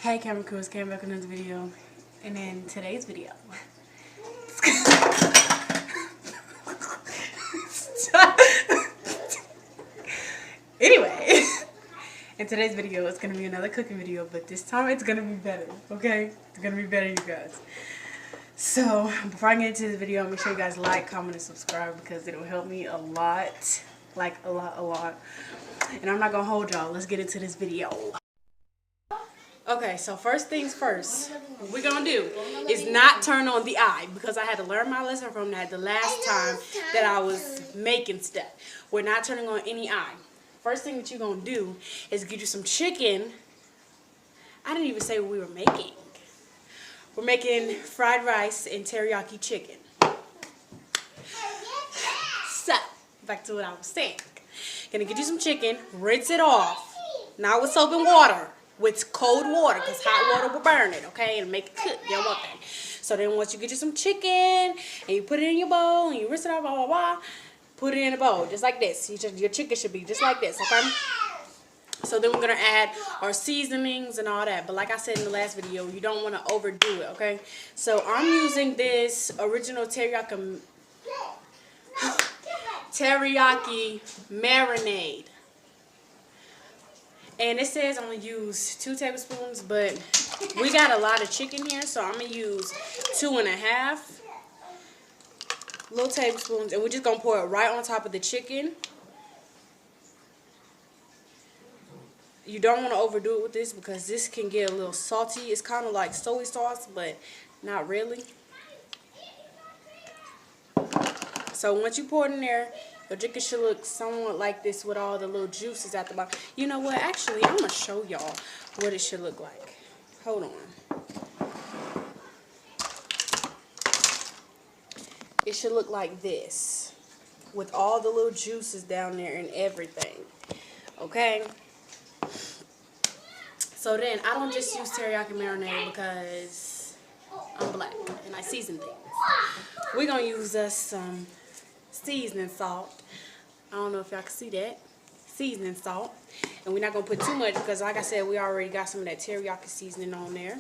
Hey camera crews, came back with another video, and in today's video anyway, in today's video it's gonna be another cooking video, but this time it's gonna be better. Okay, it's gonna be better, you guys. So before I get into this video, make sure you guys like, comment, and subscribe because it'll help me a lot, like a lot. And I'm not gonna hold y'all. Let's get into this video. Okay, so first things first, what we're gonna do is not turn on the eye because I had to learn my lesson from that the last time that I was making stuff. We're not turning on any eye. First thing that you're gonna do is get you some chicken. I didn't even say what we were making. We're making fried rice and teriyaki chicken. So, back to what I was saying. Gonna get you some chicken, rinse it off, not with soap and water. With cold water, because hot water will burn it, okay, and make it cook. You don't want that. So then once you get you some chicken, and you put it in your bowl, and you rinse it off, blah, blah, blah, put it in a bowl, just like this. Your chicken should be just like this, okay? So then we're going to add our seasonings and all that. But like I said in the last video, you don't want to overdo it, okay? So I'm using this original teriyaki marinade. And it says I'm going to use 2 tablespoons, but we got a lot of chicken here, so I'm going to use 2.5 little tablespoons. And we're just going to pour it right on top of the chicken. You don't want to overdo it with this because this can get a little salty. It's kind of like soy sauce, but not really. So once you pour it in there, your chicken should look somewhat like this with all the little juices at the bottom. You know what? Actually, I'm going to show y'all what it should look like. Hold on. It should look like this with all the little juices down there and everything. Okay? So then, I don't just use teriyaki marinade because I'm black and I season things. We're going to use us some seasoning salt. I don't know if y'all can see that. Seasoning salt. And we're not going to put too much because like I said, we already got some of that teriyaki seasoning on there.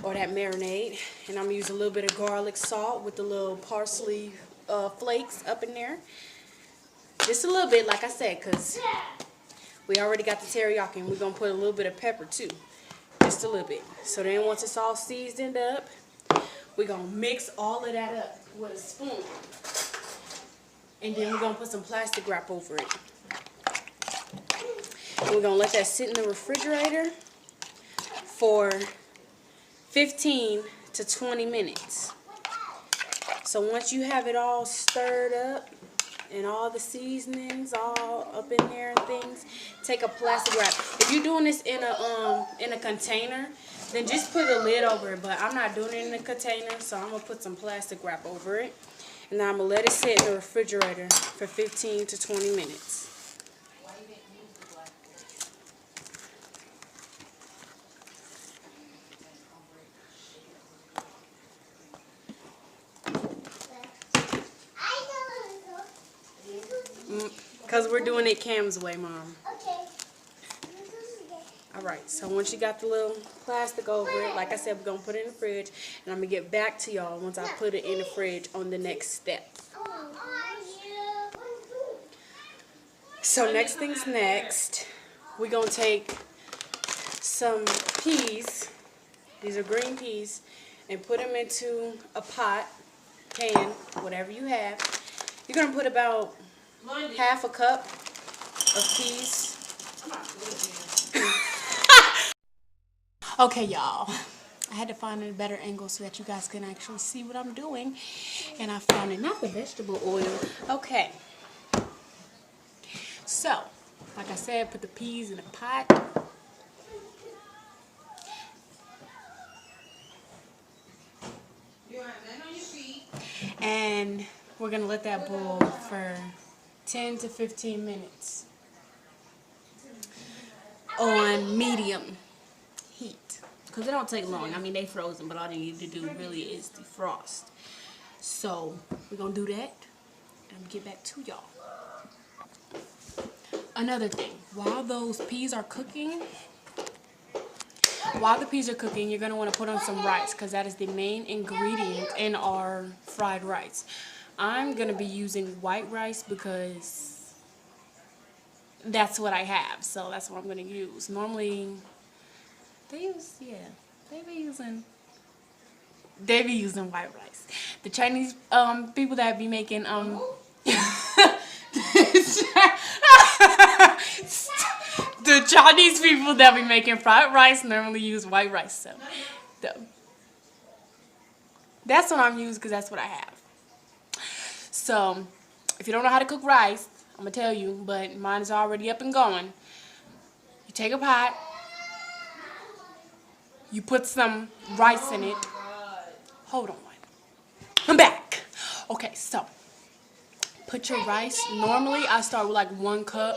Or that marinade. And I'm going to use a little bit of garlic salt with the little parsley flakes up in there. Just a little bit, like I said, because we already got the teriyaki. And we're going to put a little bit of pepper too. Just a little bit. So then once it's all seasoned up, we're going to mix all of that up with a spoon. And then we're going to put some plastic wrap over it. And we're going to let that sit in the refrigerator for 15 to 20 minutes. So once you have it all stirred up and all the seasonings all up in there and things, take a plastic wrap. If you're doing this in a container, then just put a lid over it. But I'm not doing it in a container, so I'm going to put some plastic wrap over it. And now I'm going to let it sit in the refrigerator for 15 to 20 minutes. Because we're doing it Cam's way, Mom. Alright, so once you got the little plastic over it, like I said, we're going to put it in the fridge. And I'm going to get back to y'all once I put it in the fridge on the next step. So next thing's next. We're going to take some peas. These are green peas. And put them into a pot, pan, whatever you have. You're going to put about half a cup of peas. Okay, y'all. I had to find a better angle so that you guys can actually see what I'm doing. And I found it, not the vegetable oil. Okay. So, like I said, put the peas in a pot. And we're going to let that boil for 10 to 15 minutes on medium heat. Because it don't take long. I mean, they frozen, but all they need to do really is defrost. So, we're going to do that. And I'm going to get back to y'all. Another thing, while those peas are cooking, while the peas are cooking, you're going to want to put on some rice because that is the main ingredient in our fried rice. I'm going to be using white rice because that's what I have, so that's what I'm going to use. Normally, they be using white rice. The Chinese people that be making the Chinese people that be making fried rice normally use white rice. So that's what I'm using because that's what I have. So if you don't know how to cook rice, I'm gonna tell you, but mine is already up and going. You take a pot, you put some rice in it. Hold on. I'm back. Okay, so put your rice. Normally, I start with like 1 cup,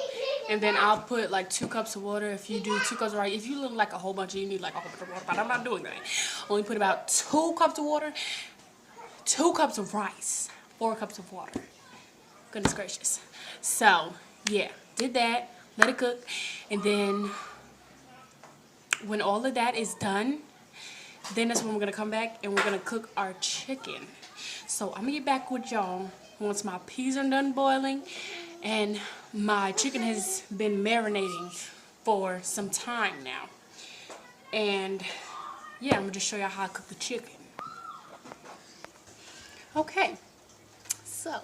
and then I'll put like 2 cups of water. If you do 2 cups of rice, if you look like a whole bunch, you need like a whole bunch of water, but I'm not doing that. Only put about 2 cups of water, 2 cups of rice, 4 cups of water. Goodness gracious. So, yeah, did that. Let it cook, and then when all of that is done, then that's when we're going to come back and we're going to cook our chicken. So I'm going to get back with y'all once my peas are done boiling and my chicken has been marinating for some time now. And yeah, I'm going to just show y'all how I cook the chicken. Okay, so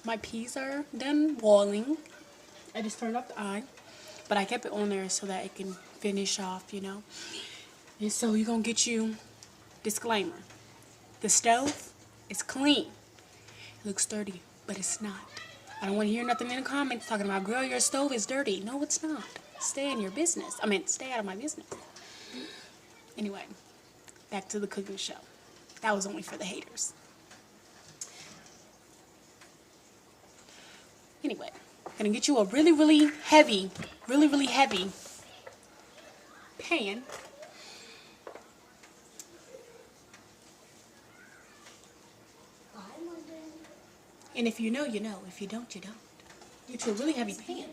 my peas are done boiling. I just turned off the eye, but I kept it on there so that it can finish off, you know. And so you're going to get you, disclaimer, the stove is clean. It looks dirty, but it's not. I don't want to hear nothing in the comments talking about, girl, your stove is dirty. No, it's not. Stay in your business. I mean, stay out of my business. Anyway, back to the cooking show. That was only for the haters. Anyway, I'm going to get you a really heavy pan. And if you know, you know. If you don't, you don't. Get you a really heavy pan.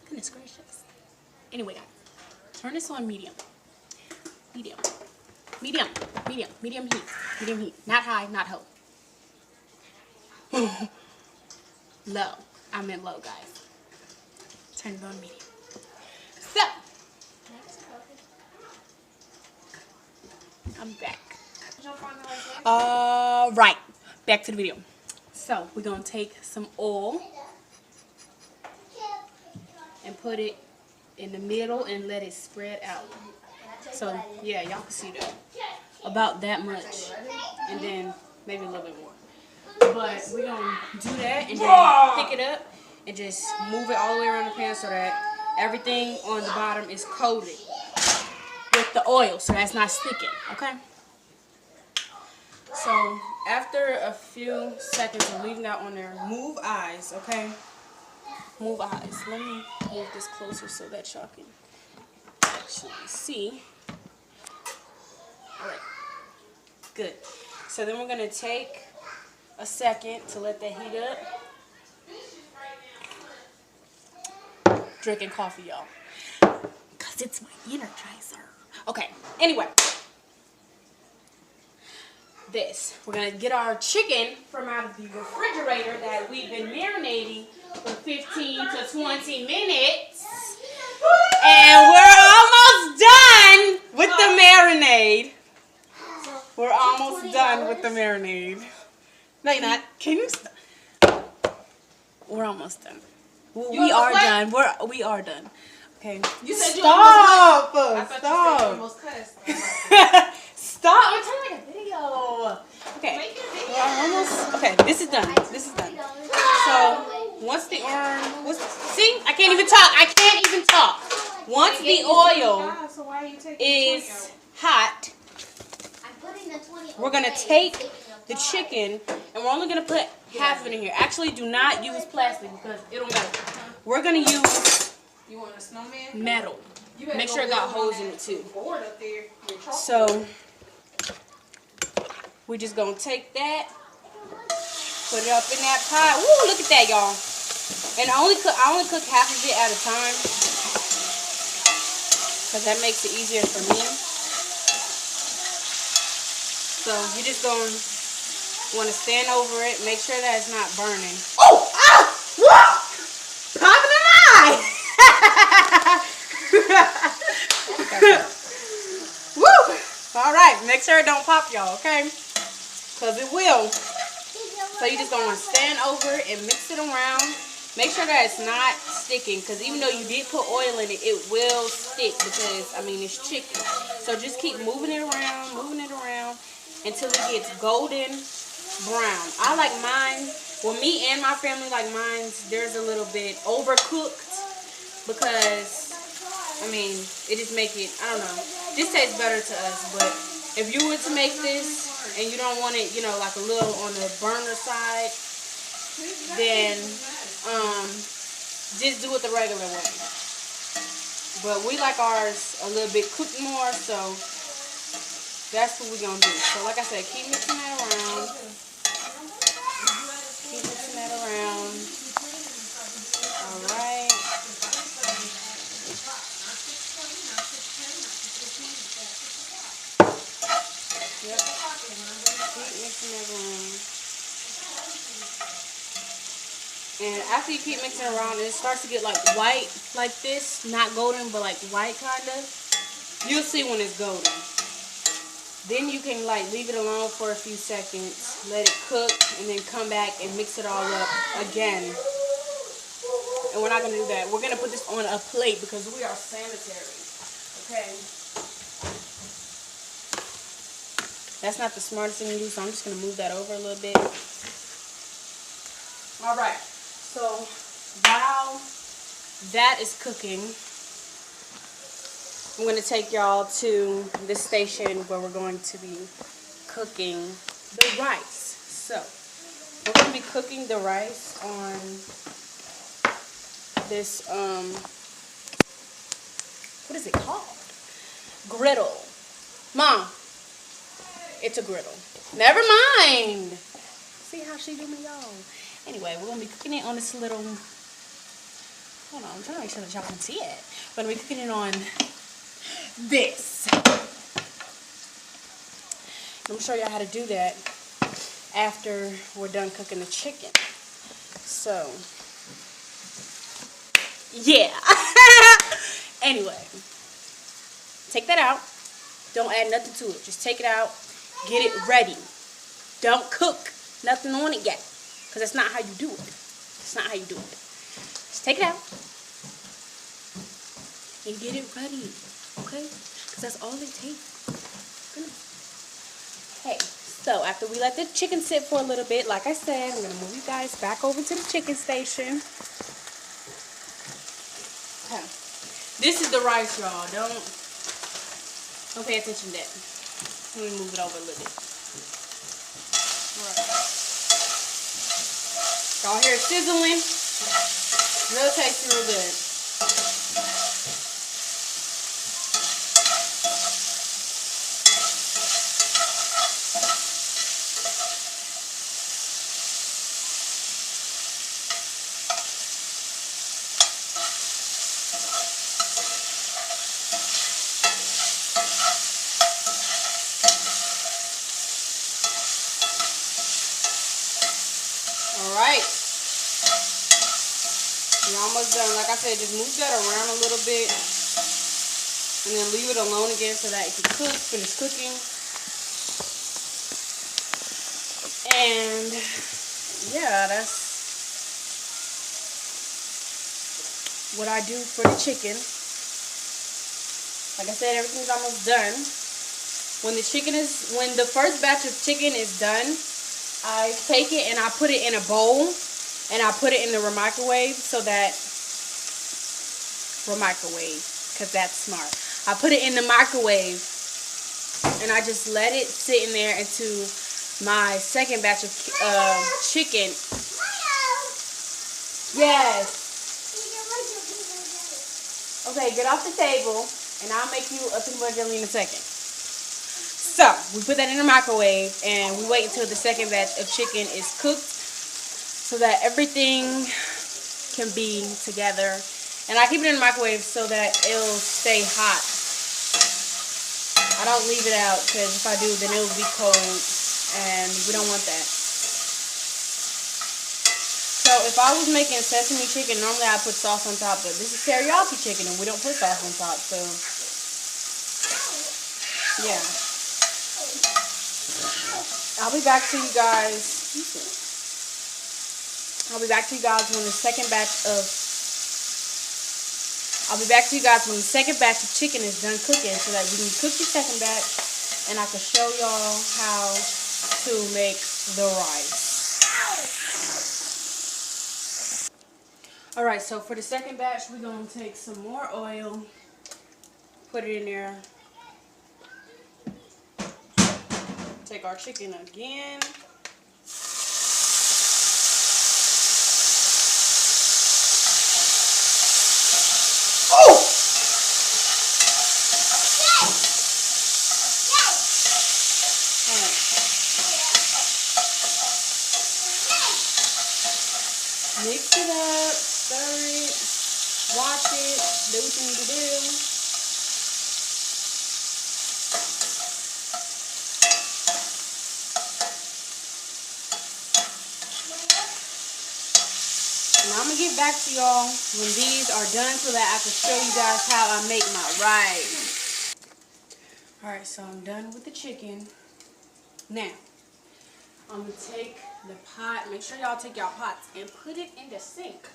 Goodness gracious. Anyway, guys, turn this on medium. Medium heat. Medium heat. Not high, not low. Low. I meant low, guys. Turn it on medium. So, I'm back. Right, back to the video. So we're gonna take some oil and put it in the middle and let it spread out. So yeah, y'all can see that. About that much, and then maybe a little bit more. But we're gonna do that and then pick it up and just move it all the way around the pan so that everything on the bottom is coated with the oil, so that's not sticking. Okay. So after a few seconds of leaving that on there, move eyes, okay? Move eyes. Let me move this closer so that y'all can actually see. Alright. Good. So then we're going to take a second to let that heat up. Drinking coffee, y'all. Because it's my energizer. Okay. Anyway. We're going to get our chicken from out of the refrigerator that we've been marinating for 15 to 20 minutes. And we're almost done with the marinade. We're almost done with the marinade. No, you're not. Can you stop? We're almost done. We are done. We are done. Okay. You said stop. Stop. You almost cussed. Stop! I'm trying to make a video. Okay. We're almost. Okay, this is done. This is done. So once the oil, see, I can't even talk. I can't even talk. Once the oil is hot, we're gonna take the chicken and we're only gonna put half of it in here. Actually, do not use plastic because it don't matter. We're gonna use metal. Make sure it got holes in it too. So we're just gonna take that, put it up in that pot. Woo, look at that, y'all. And I only cook half of it at a time. because that makes it easier for me. So you just gonna want to stand over it, make sure that it's not burning. Oh! Ah! Whoa! Popping an eye! Woo! Alright, make sure it don't pop, y'all, okay? Because it will. So you just gonna want to stand over it and mix it around. Make sure that it's not sticking, because even though you did put oil in it, it will stick because, I mean, it's chicken. So just keep moving it around until it gets golden brown. I like mine, well, me and my family like mine, there's a little bit overcooked because, I mean, it just make it, I don't know, this tastes better to us. But if you were to make this and you don't want it, you know, like a little on the burner side, then just do it the regular way. But we like ours a little bit cooked more, so that's what we're gonna do. So like I said, keep mixing that around. Keep mixing that around. Alright. Yep. Keep mixing that around. And after you keep mixing around, it starts to get like white, like this. Not golden, but like white kind of. You'll see when it's golden. Then you can like leave it alone for a few seconds, let it cook, and then come back and mix it all up again. And we're not going to do that. We're going to put this on a plate because we are sanitary. Okay. That's not the smartest thing to do, so I'm just going to move that over a little bit. Alright. So while that is cooking, I'm going to take y'all to the station where we're going to be cooking the rice. So we're going to be cooking the rice on this, what is it called? Griddle. Mom, it's a griddle. Never mind. See how she do me, y'all. Anyway, we're going to be cooking it on this little, hold on, I'm trying to make sure that y'all can see it. We're going to be cooking it on this. I'm going to show y'all how to do that after we're done cooking the chicken. So, yeah. Anyway, take that out. Don't add nothing to it. Just take it out. Get it ready. Don't cook nothing on it yet. Because that's not how you do it. It's not how you do it. Just take it out. And get it ready. Okay? Because that's all it takes. Okay. So, after we let the chicken sit for a little bit, like I said, I'm going to move you guys back over to the chicken station. Okay. This is the rice, y'all. Don't pay attention to that. Let me move it over a little bit. Alright. Y'all hear it sizzling? Real tasty, real good. Alright. You're almost done. Like I said, just move that around a little bit. And then leave it alone again so that it can cook, finish cooking. And yeah, that's what I do for the chicken. Like I said, everything's almost done. When the first batch of chicken is done, I take it and I put it in a bowl and I put it in the microwave because that's smart. I put it in the microwave and I just let it sit in there into my second batch of chicken. Yes. Okay, get off the table and I'll make you a peanut butter jelly in a second. So, we put that in the microwave and we wait until the second batch of chicken is cooked so that everything can be together. And I keep it in the microwave so that it'll stay hot I don't leave it out because if I do, then it will be cold, and we don't want that. So if I was making sesame chicken, normally I put sauce on top, but this is teriyaki chicken, and we don't put sauce on top, so yeah. I'll be back to you guys. I'll be back to you guys when the second batch of chicken is done cooking, so that we can cook the second batch, and I can show y'all how to make the rice. Alright, so for the second batch, we're going to take some more oil, put it in there, take our chicken again. Oh! Mix it up, stir it, watch it, do what you need to do. And I'm going to get back to y'all when these are done so that I can show you guys how I make my rice. Alright, so I'm done with the chicken. Now, I'm going to take the pot. Make sure y'all take y'all pots and put it in the sink.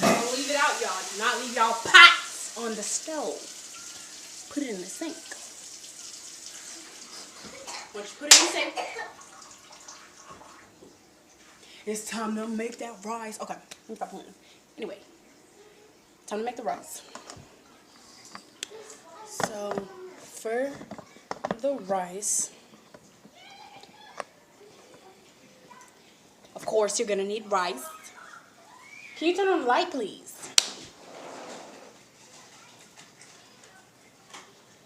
Don't leave it out, y'all. Do not leave y'all pots on the stove. Put it in the sink. Once you put it in the sink, it's time to make that rice. Okay, let me stop playing. Anyway, time to make the rice. So, for the rice, of course, you're gonna need rice. Can you turn on the light, please?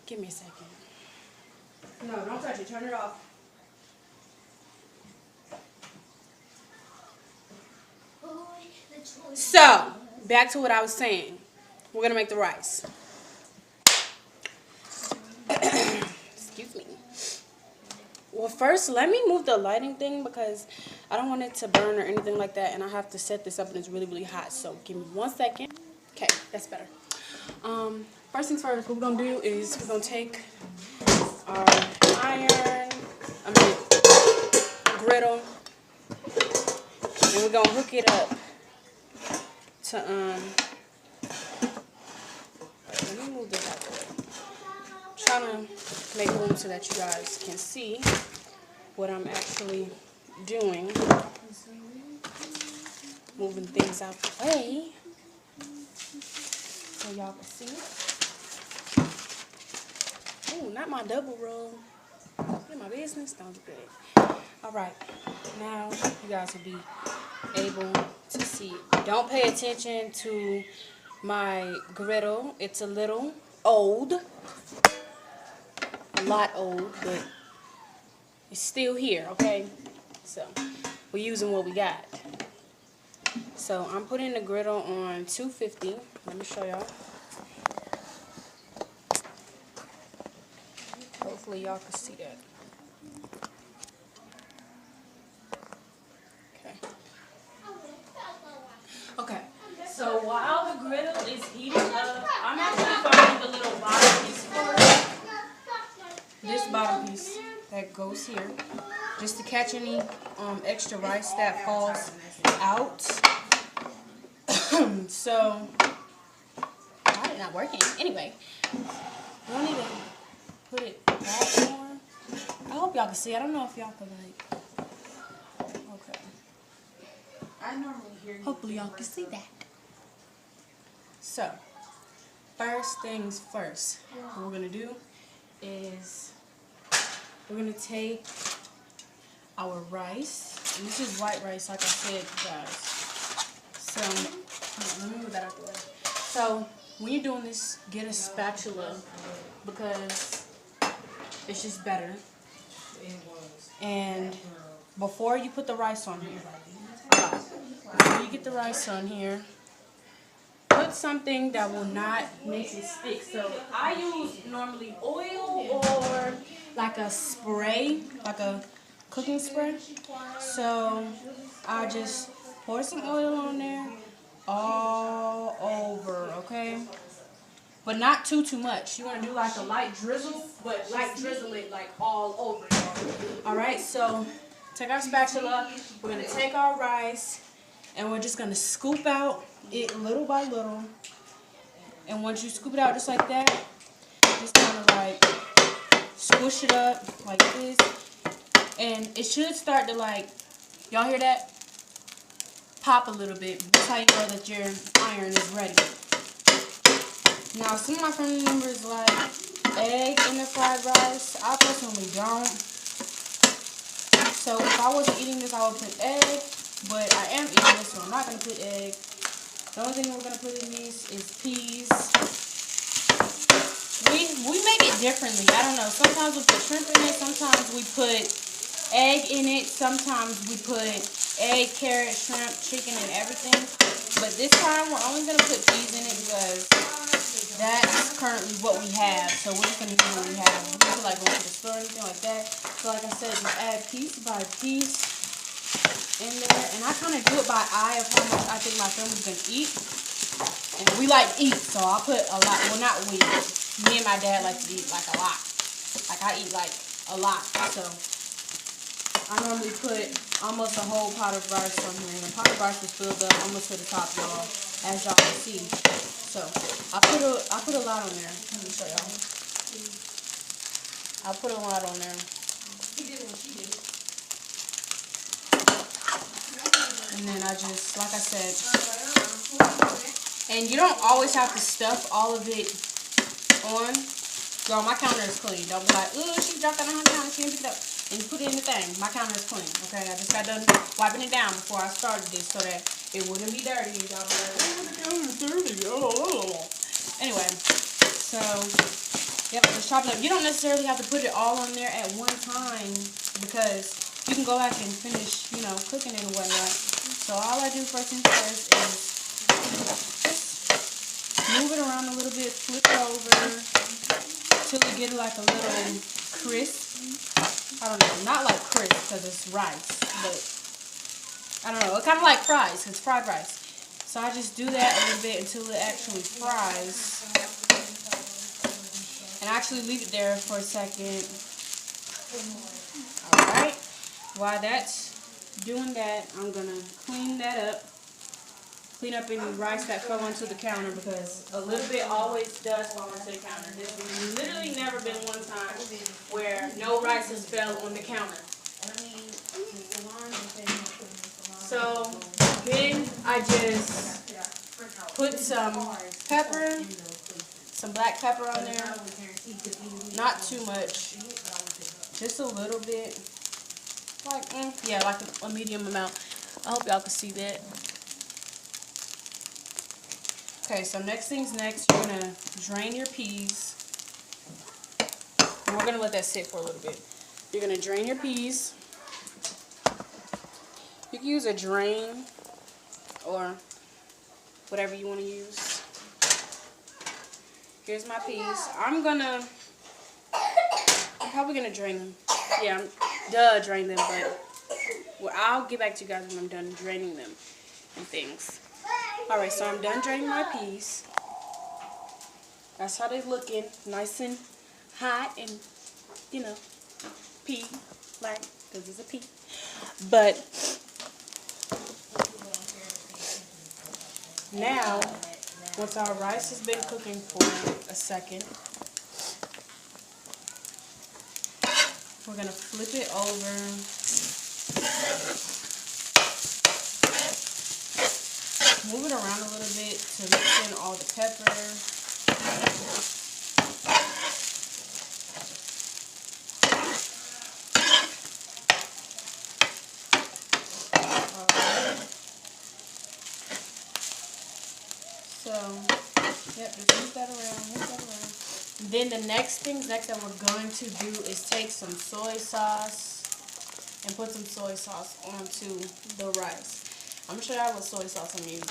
Give me a second. No, don't touch it. Turn it off. So, back to what I was saying. We're gonna make the rice. Excuse me. Well, first, let me move the lighting thing because I don't want it to burn or anything like that, and I have to set this up, and it's really, really hot. So, give me 1 second. Okay, that's better. First things first, what we're gonna do is we're gonna take our griddle, and we're gonna hook it up to let me move this out the way. I'm trying to make room so that you guys can see what I'm actually doing. Moving things out the way so y'all can see. Oh, not my double roll. In my business, sounds good. Alright, now you guys will be able to see it. Don't pay attention to my griddle. It's a little old. A lot old, but it's still here, okay? So, we're using what we got. So, I'm putting the griddle on 250. Let me show y'all. Hopefully y'all can see that. Okay, so while the griddle is heating up, I'm actually finding the little bottom piece for this bottom piece that goes here, just to catch any extra rice that falls out. So, why is it not working? Anyway, we don't need to put it back more. I hope y'all can see. I don't know if y'all can like. Okay. I normally hear you. Hopefully y'all can see that. So, first things first. What we're gonna do is we're gonna take our rice. And this is white rice, like I said, guys. So, let me move that out the way. So, when you're doing this, get a spatula because it's just better. And before you put the rice on here, before you get the rice on here, put something that will not make it stick. So I use normally oil or like a spray, like a cooking spray. So I just pour some oil on there all over, okay? But not too much. You want to do like a light drizzle, but light drizzle it like all over. Alright, so take our spatula. We're going to take our rice and we're just going to scoop out it little by little. And once you scoop it out just like that, just kind of like squish it up like this. And it should start to like, y'all hear that? Pop a little bit. That's how you know that your iron is ready. Now, some of my family members like egg in the fried rice. I personally don't. So if I wasn't eating this, I would put egg. But I am eating this, so I'm not going to put egg. The only thing we're going to put in these is peas. We make it differently. I don't know. Sometimes we put shrimp in it. Sometimes we put egg in it. Sometimes we put egg, carrot, shrimp, chicken, and everything. But this time we're only going to put peas in it because that's currently what we have. So we're just going to do what we have. We don't feel like going to the store or anything like that. So like I said, just add piece by piece in there. And I kind of do it by eye of how much I think my family's going to eat. And we like to eat, so I'll put a lot. Well, not we. Me and my dad like to eat like a lot. Like I eat like a lot. So I normally put almost a whole pot of rice on here. And the pot of rice is filled up almost to the top, y'all, as y'all can see. So I put a lot on there. Let me show y'all. I put a lot on there. And then I just, like I said, and you don't always have to stuff all of it on. Girl, my counter is clean. Don't be like, ooh, she dropped that on her counter, she didn't pick it up. And you put it in the thing. My counter is clean, okay? I just got done wiping it down before I started this so that it wouldn't be dirty. Y'all be like, oh, the counter's dirty. Oh. Anyway, so, yep, just chop it up. You don't necessarily have to put it all on there at one time because you can go back and finish, you know, cooking it and whatnot. So all I do first things first is just move it around a little bit, flip it over till we get like a little crisp. I don't know, not like crisp because it's rice, but I don't know, it's kind of like fries because it's fried rice. So I just do that a little bit until it actually fries. And I actually leave it there for a second. Alright, while that's doing that, I'm going to clean that up. Clean up any rice that fell onto the counter because a little bit always does fall onto the counter. There's literally never been one time where no rice has fell on the counter. So then I just put some pepper, some black pepper on there. Not too much, just a little bit. Like, yeah, like a medium amount. I hope y'all can see that. Okay, so next thing's next, you're going to drain your peas. And we're going to let that sit for a little bit. You're going to drain your peas. You can use a drain or whatever you want to use. Here's my peas. I'm probably going to drain them. Yeah, drain them, but well, I'll get back to you guys when I'm done draining them and things. Alright, so I'm done draining my peas. That's how they're looking. Nice and hot and, you know, pea, like, because it's a pea. But now, once our rice has been cooking for a second, we're going to flip it over. Move it around a little bit to mix in all the pepper. Alright. So, yep, just move that around, Then the next that we're going to do is take some soy sauce and put some soy sauce onto the rice. I'm gonna show y'all what soy sauce I'm using.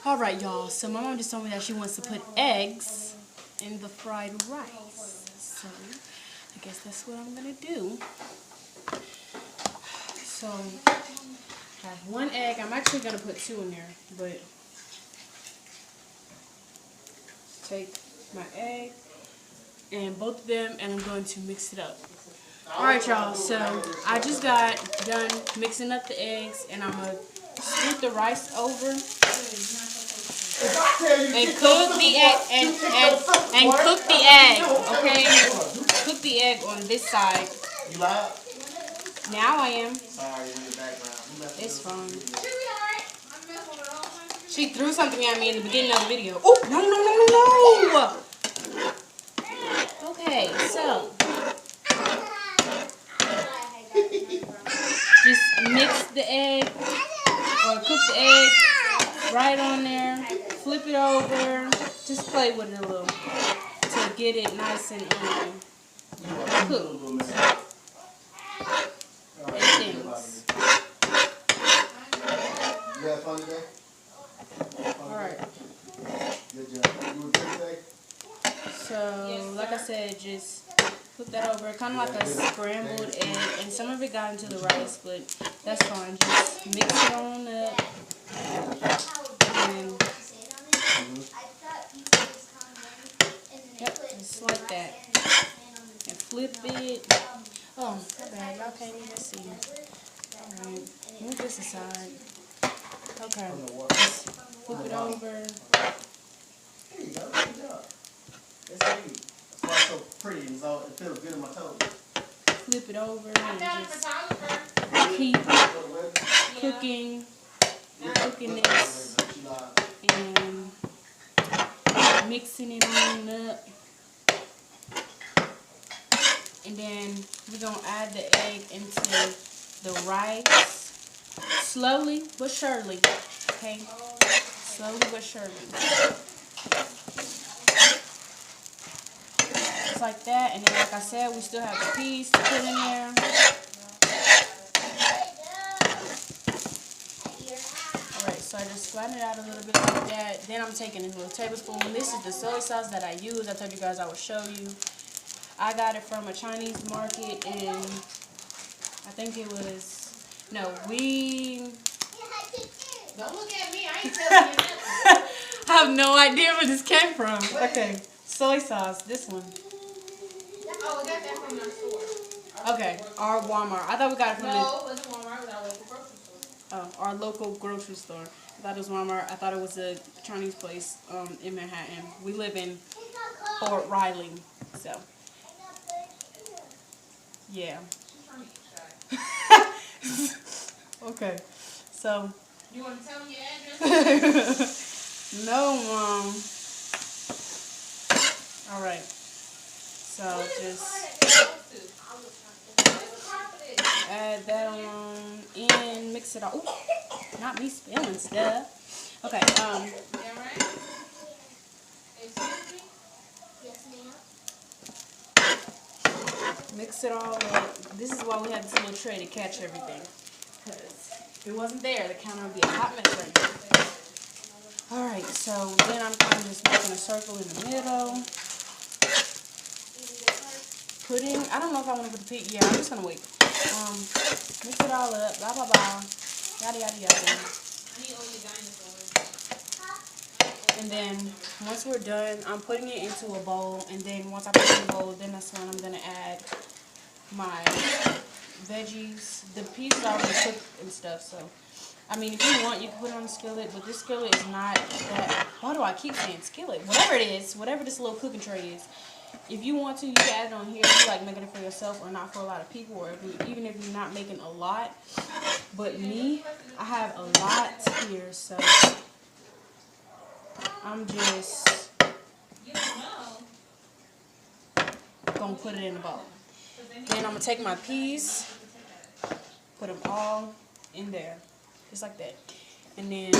Alright, y'all. So my mom just told me that she wants to put eggs in the fried rice. So I guess that's what I'm gonna do. So I have 1 egg. I'm actually gonna put 2 in there, but take my egg and both of them, and I'm going to mix it up. Alright, y'all, so I just got done mixing up the eggs, and I'm going to scoot the rice over and cook the egg, and cook the egg, okay? Cook the egg on this side. You loud? Now I am. Sorry, in the background. It's fine. She threw something at me in the beginning of the video. Oh, no. Okay, so just mix the egg, or cook the egg right on there. Flip it over. Just play with it a little to get it nice and cooked. And things. You had fun today? Alright. Good job. You were good today? So, like I said, just flip that over, kind of like a scrambled egg, and some of it got into the rice, but that's fine. Just mix it on up, and yep, just like that, and flip it. Oh, my bad, y'all can't even see. Alright, move this aside. Okay, just flip it over. There you go. Good job. That's neat. That's why it's so pretty. It feels good in my toes. Flip it over and just keep cooking this and mixing it on up. And then we're going to add the egg into the rice slowly but surely. Okay? Slowly but surely. Just like that. And then, like I said, we still have the peas to put in there. Alright, so I just flatten it out a little bit like that. Then I'm taking a little tablespoon. This is the soy sauce that I use. I told you guys I would show you. I got it from a Chinese market, and I think it was, no, Don't look at me. I ain't telling you nothing. I have no idea where this came from. Okay, soy sauce, this one. Oh, we got that from our store. Okay, our Walmart. I thought we got it from No, it wasn't Walmart. It was our local grocery store. our local grocery store. I thought it was Walmart. I thought it was a Chinese place in Manhattan. We live in Fort Riley, so yeah. Okay, so. You want to tell me your address? No, Mom. Alright. So just add that on in, mix it all. Ooh, not me spilling stuff. Okay, Yeah, right? Excuse me? Yes, ma'am. mix it all up. This is why we have this little tray to catch everything. Because if it wasn't there, the counter would be a hot mess right now. Alright, so then I'm kind of just making a circle in the middle. Pudding, I don't know if I want to put the pig. Yeah, I'm just going to wait. Mix it all up, blah, blah, blah. Yada, yada, yada. I need all your dinosaurs. And then once we're done, I'm putting it into a bowl. And then once I put it in the bowl, then that's when I'm going to add my veggies. The peas are already cooked and stuff, so I mean, if you want, you can put it on the skillet, but this skillet is not that. Why do I keep saying skillet? Whatever it is, whatever this little cooking tray is, if you want to, you can add it on here if you like making it for yourself or not for a lot of people, or even if you're not making a lot. But me, I have a lot here, so I'm just gonna put it in the bowl. Then I'm gonna take my peas, put them all in there, just like that. And then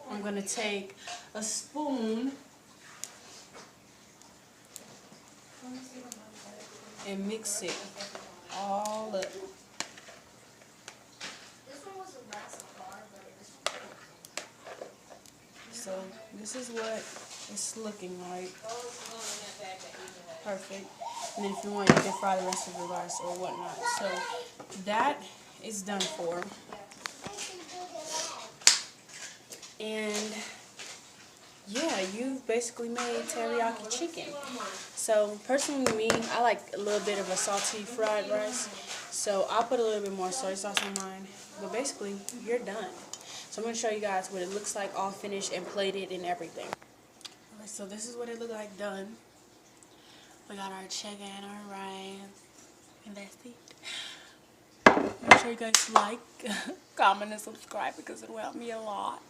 I'm gonna take a spoon and mix it all up. This one was the last bar, but this one so this is what it's looking like. Perfect. And then if you want, you can fry the rest of the rice or whatnot. So that is done for. And yeah, you've basically made teriyaki chicken. So personally, me, I like a little bit of a salty fried rice. So I'll put a little bit more soy sauce on mine. But basically, you're done. So I'm going to show you guys what it looks like all finished and plated and everything. Alright, so this is what it looked like done. We got our chicken, our rice, and that's it. Make sure you guys like, comment, and subscribe because it'll help me a lot.